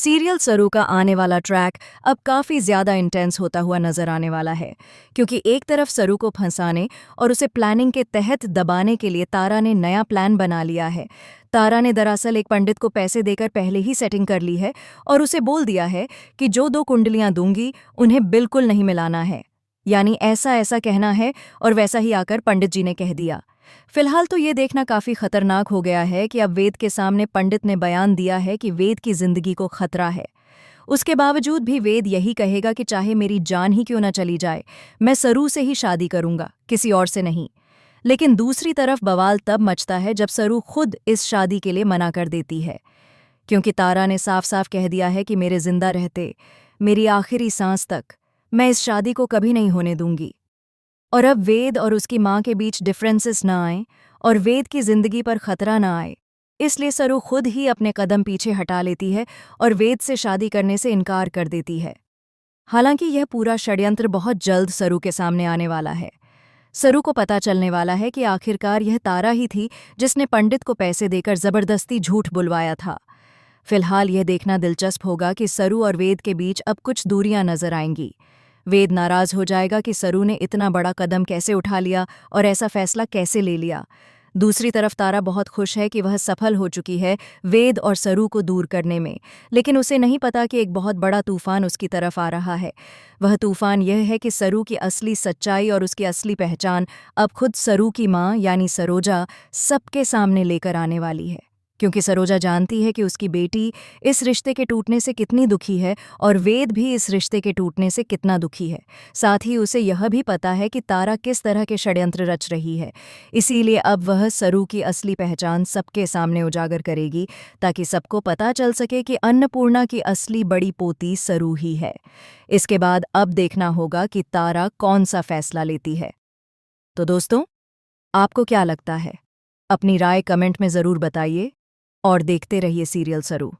Serial सरू का आने वाला ट्रैक अब काफ़ी ज़्यादा इंटेंस होता हुआ नज़र आने वाला है, क्योंकि एक तरफ सरू को फंसाने और उसे प्लानिंग के तहत दबाने के लिए तारा ने नया प्लान बना लिया है। तारा ने दरअसल एक पंडित को पैसे देकर पहले ही सेटिंग कर ली है और उसे बोल दिया है कि जो 2 कुंडलियां दूंगी उन्हें बिल्कुल नहीं मिलाना है। यानी ऐसा ऐसा कहना है और वैसा ही आकर पंडित जी ने कह दिया। फिलहाल तो ये देखना काफी खतरनाक हो गया है कि अब वेद के सामने पंडित ने बयान दिया है कि वेद की जिंदगी को खतरा है। उसके बावजूद भी वेद यही कहेगा कि चाहे मेरी जान ही क्यों न चली जाए, मैं सरू से ही शादी करूंगा, किसी और से नहीं। लेकिन दूसरी तरफ बवाल तब मचता है जब सरू खुद इस शादी के लिए मना कर देती है, क्योंकि तारा ने साफ साफ कह दिया है कि मेरे जिंदा रहते, मेरी आखिरी सांस तक मैं इस शादी को कभी नहीं होने दूंगी। और अब वेद और उसकी माँ के बीच डिफरेंसेस ना आए और वेद की जिंदगी पर खतरा ना आए, इसलिए सरू खुद ही अपने कदम पीछे हटा लेती है और वेद से शादी करने से इनकार कर देती है। हालांकि यह पूरा षड्यंत्र बहुत जल्द सरू के सामने आने वाला है। सरू को पता चलने वाला है कि आखिरकार यह तारा ही थी जिसने पंडित को पैसे देकर जबरदस्ती झूठ बुलवाया था। फिलहाल यह देखना दिलचस्प होगा कि सरू और वेद के बीच अब कुछ दूरियां नजर आएंगी। वेद नाराज हो जाएगा कि सरू ने इतना बड़ा कदम कैसे उठा लिया और ऐसा फैसला कैसे ले लिया। दूसरी तरफ तारा बहुत खुश है कि वह सफल हो चुकी है वेद और सरू को दूर करने में, लेकिन उसे नहीं पता कि एक बहुत बड़ा तूफान उसकी तरफ आ रहा है। वह तूफान यह है कि सरू की असली सच्चाई और उसकी असली पहचान अब खुद सरू की माँ यानी सरोजा सबके सामने लेकर आने वाली है, क्योंकि सरोजा जानती है कि उसकी बेटी इस रिश्ते के टूटने से कितनी दुखी है और वेद भी इस रिश्ते के टूटने से कितना दुखी है। साथ ही उसे यह भी पता है कि तारा किस तरह के षड्यंत्र रच रही है। इसीलिए अब वह सरू की असली पहचान सबके सामने उजागर करेगी, ताकि सबको पता चल सके कि अन्नपूर्णा की असली बड़ी पोती सरू ही है। इसके बाद अब देखना होगा कि तारा कौन सा फैसला लेती है। तो दोस्तों, आपको क्या लगता है? अपनी राय कमेंट में ज़रूर बताइए और देखते रहिए सीरियल सरू।